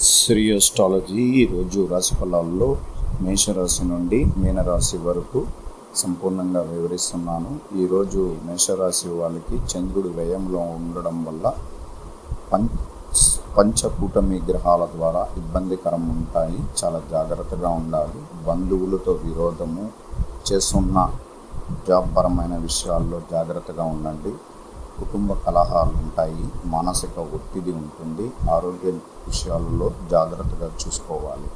Shri astrology ఈరోజు రాశి ఫలాల్లో మేషరాశి నుండి మీనరాశి వరకు సంపూర్ణంగా వివరిస్తున్నాను. ఈరోజు మేషరాశి వాళ్ళకి చంద్రుడు వ్యయంలో ఉండడం వల్ల పంచకూటమి గ్రహాల ద్వారా ఇబ్బందికరం ఉంటాయి. చాలా జాగ్రత్తగా ఉండాలి. బంధువులతో విరోధము చేస్తున్న జాబ్ పరమైన విషయాల్లో జాగ్రత్తగా ఉండండి. కుటుంబ కలహాలు ఉంటాయి. మానసిక ఒత్తిడి ఉంటుంది. ఆరోగ్య విషయాలలో జాగ్రత్తగా చూసుకోవాలి.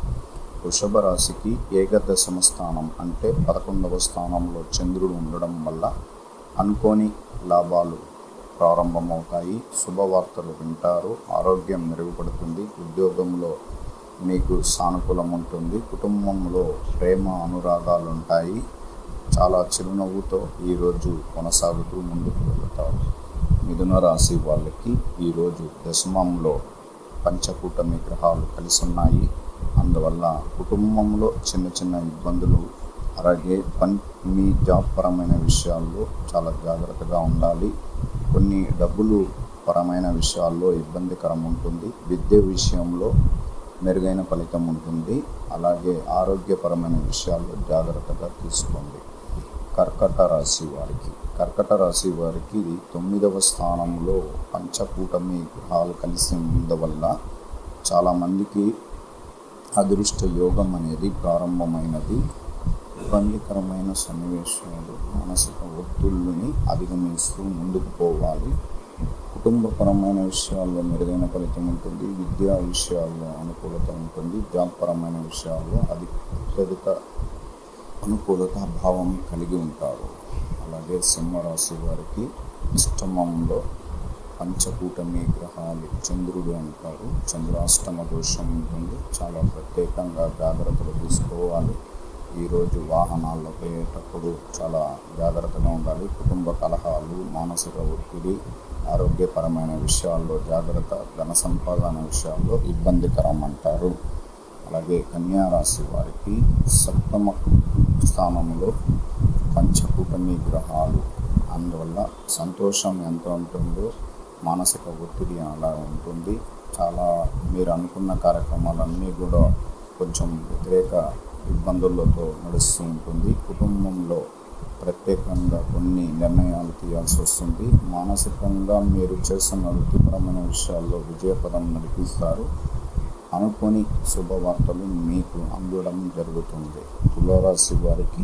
వృషభ రాశికి ఏకదశమ స్థానం అంటే 11వ స్థానంలో చంద్రుడు ఉండడం వల్ల అనుకోని లాభాలు ప్రారంభమవుతాయి. శుభవార్తలు వింటారు. ఆరోగ్యం మెరుగుపడుతుంది. ఉద్యోగంలో మీకు సానుకూలం ఉంటుంది. కుటుంబంలో ప్రేమ అనురాగాలు ఉంటాయి. చాలా చిరునవ్వుతో ఈరోజు కొనసాగుతూ ముందుకు వెళతారు. మిథున రాశి వాళ్ళకి ఈరోజు దశమంలో పంచకూటమి గ్రహాలు కలిసి ఉన్నాయి. అందువల్ల కుటుంబంలో చిన్న చిన్న ఇబ్బందులు, అలాగే మీ జాబ్ పరమైన విషయాల్లో చాలా జాగ్రత్తగా ఉండాలి. కొన్ని డబ్బులు పరమైన విషయాల్లో ఇబ్బందికరం ఉంటుంది. విద్య విషయంలో మెరుగైన ఫలితం ఉంటుంది. అలాగే ఆరోగ్యపరమైన విషయాల్లో జాగ్రత్తగా తీసుకోండి. కర్కట రాశి వారికి 9వ స్థానంలో పంచకూటమి గ్రహాలు కలిసి ఉండవల్ల చాలామందికి అదృష్ట యోగం అనేది ప్రారంభమైనది. ఇబ్బందికరమైన సన్నివేశాలు, మానసిక ఒత్తిళ్ళని అధిగమిస్తూ ముందుకు పోవాలి. కుటుంబపరమైన విషయాల్లో మెరుగైన ఫలితం ఉంటుంది. విద్యా విషయాల్లో అనుకూలత ఉంటుంది. జాబ్ పరమైన విషయాల్లో అత్యధిక అనుకూలత భావం కలిగి ఉంటారు. అలాగే సింహరాశి వారికి అష్టమంలో పంచకూటమి గ్రహాలు చంద్రుడు అంటారు. చంద్రాష్టమ దోషం ఉంటుంది. చాలా ప్రత్యేకంగా జాగ్రత్తలు తీసుకోవాలి. ఈరోజు వాహనాల్లో పోయేటప్పుడు చాలా జాగ్రత్తగా ఉండాలి. కుటుంబ కలహాలు, మానసిక ఒత్తిడి, ఆరోగ్యపరమైన విషయాల్లో జాగ్రత్త, ధన సంపాదన విషయాల్లో ఇబ్బందికరం అంటారు. అలాగే కన్యా రాశి వారికి 7వ స్థానంలో పంచకూటమి గ్రహాలు, అందువల్ల సంతోషం ఎంత ఉంటుందో మానసిక ఒత్తిడి అలా ఉంటుంది. చాలా మీరు అనుకున్న కార్యక్రమాలన్నీ కూడా కొంచెం వ్యతిరేక ఇబ్బందులతో నడుస్తూ ఉంటుంది. కుటుంబంలో ప్రత్యేకంగా కొన్ని నిర్ణయాలు తీయాల్సి వస్తుంది. మానసికంగా మీరు చేస్తున్న వృత్తిపరమైన విషయాల్లో విజయపదం నడిపిస్తారు. అనుకోని శుభవార్తలు మీకు అందడం జరుగుతుంది. తులారాశి వారికి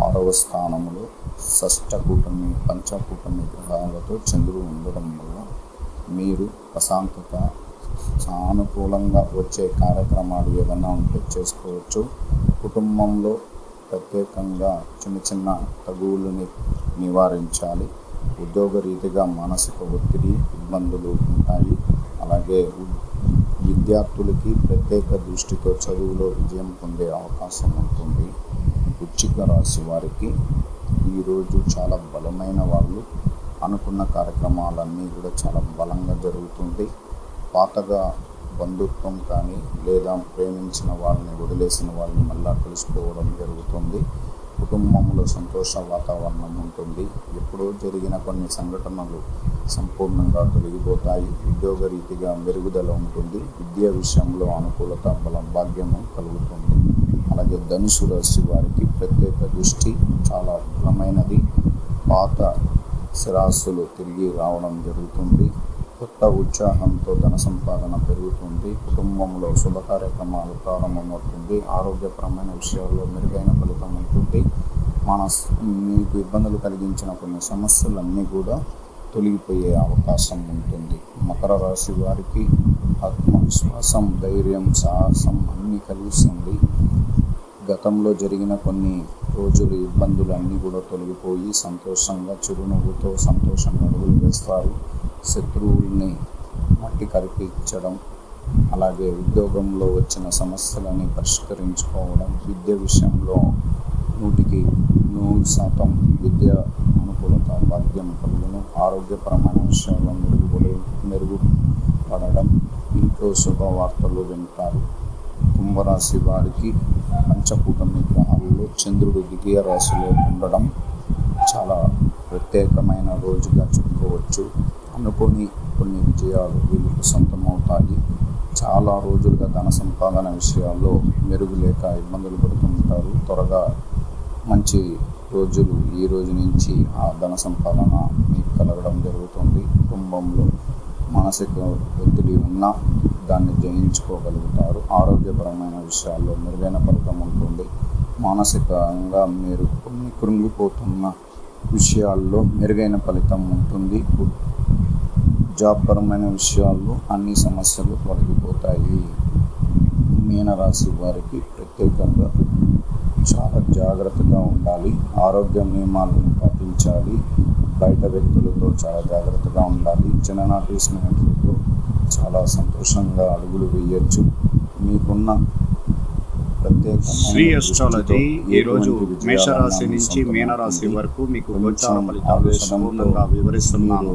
6వ స్థానంలో పంచకూటమి గ్రహాలతో చంద్రుడు ఉండడం వల్ల మీరు ప్రశాంతత, సానుకూలంగా వచ్చే కార్యక్రమాలు ఏదైనా ఉంటే చేసుకోవచ్చు. కుటుంబంలో ప్రత్యేకంగా చిన్న చిన్న తగువులని నివారించాలి. ఉద్యోగ రీతిగా మానసిక ఒత్తిడి, ఇబ్బందులు ఉంటాయి. అలాగే విద్యార్థులకి ప్రత్యేక దృష్టితో చదువులో విజయం పొందే అవకాశం ఉంటుంది. వృశ్చిక రాశి వారికి ఈరోజు చాలా బలమైన వాళ్ళు. అనుకున్న కార్యక్రమాలన్నీ కూడా చాలా బలంగా జరుగుతుంది. పాతగా బంధుత్వం కానీ లేదా ప్రేమించిన వాళ్ళని వదిలేసిన వాళ్ళని మళ్ళా కలుసుకోవడం జరుగుతుంది. కుటుంబంలో సంతోష వాతావరణం ఉంటుంది. ఎప్పుడో జరిగిన కొన్ని సంఘటనలు సంపూర్ణంగా తొలగిపోతాయి. ఉద్యోగ రీతిగా మెరుగుదల ఉంటుంది. విద్యా విషయంలో అనుకూలత, భాగ్యము కలుగుతుంది. అలాగే ధనుసు రాశి వారికి ప్రత్యేక దృష్టి చాలా బలమైనది. పాత స్థిరాస్తులు తిరిగి రావడం జరుగుతుంది. కొత్త ఉత్సాహంతో ధన సంపాదన పెరుగుతుంది. కుటుంబంలో శుభ కార్యక్రమాలు ప్రారంభమవుతుంది. ఆరోగ్యపరమైన విషయాల్లో మెరుగైన ఫలితం ఉంటుంది. మీకు ఇబ్బందులు కలిగించిన కొన్ని సమస్యలన్నీ కూడా తొలగిపోయే అవకాశం ఉంటుంది. మకర రాశి వారికి ఆత్మవిశ్వాసం, ధైర్యం, సాహసం అన్నీ కలిగిస్తుంది. గతంలో జరిగిన కొన్ని రోజులు ఇబ్బందులు అన్నీ కూడా తొలగిపోయి సంతోషంగా చిరునవ్వుతో సంతోషంగా అడుగులు వేస్తారు. శత్రువుల్ని మట్టి కరిపించడం, అలాగే ఉద్యోగంలో వచ్చిన సమస్యలని పరిష్కరించుకోవడం, విద్య విషయంలో 100% విద్య అనుకూలత, భాగ్యం కలుగును. ఆరోగ్యపరమైన విషయాల్లో మెరుగుపడడం, ఇంట్లో శుభవార్తలు వింటారు. కుంభరాశి వారికి పంచకూటమి గ్రహాలలో చంద్రుడు ద్వితీయ రాశిలో ఉండడం చాలా ప్రత్యేకమైన రోజుగా చెప్పుకోవచ్చు. అనుకోని కొన్ని విజయాలు వీళ్ళకు సొంతమవుతాయి. చాలా రోజులుగా ధన సంపాదన విషయాల్లో మెరుగు లేక ఇబ్బందులు పడుతుంటారు. త్వరగా మంచి రోజులు ఈ రోజు నుంచి ఆ ధన సంపాదన మీకు కలగడం జరుగుతుంది. కుటుంబంలో మానసిక ఒత్తిడి ఉన్నా దాన్ని జయించుకోగలుగుతారు. ఆరోగ్యపరమైన విషయాల్లో మెరుగైన ఫలితం ఉంటుంది. మానసికంగా మీరు కొన్ని కృంగిపోతున్న విషయాల్లో మెరుగైన ఫలితం ఉంటుంది. జాబ్ పరమైన విషయాల్లో అన్ని సమస్యలు తొలగిపోతాయి. మీనరాశి వారికి ప్రత్యేకంగా చాలా జాగ్రత్తగా ఉండాలి. ఆరోగ్య నియమాలను పాటించాలి. బయట వ్యక్తులతో చాలా జాగ్రత్తగా ఉండాలి. చిన్ననాటి స్నేహితులతో చాలా సంతోషంగా అడుగులు వేయచ్చు. మీకున్న శ్రీ అస్ట్రాలజీ ఈరోజు మేషరాశి నుంచి మీనరాశి వరకు మీకు గోచార ఫలితాలు సంపూర్ణంగా వివరిస్తున్నాను.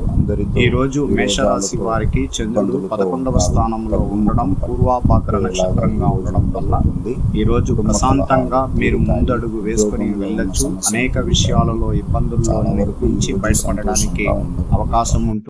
ఈరోజు మేషరాశి వారికి చంద్రుడు 11వ స్థానంలో ఉండడం, పూర్వాపాకర నక్షత్రంగా ఉండడం వల్ల ఈరోజు ప్రశాంతంగా మీరు ముందడుగు వేసుకుని వెళ్ళొచ్చు. అనేక విషయాలలో ఇబ్బందుల్లో నుంచి బయటపడడానికి అవకాశం ఉంటుంది.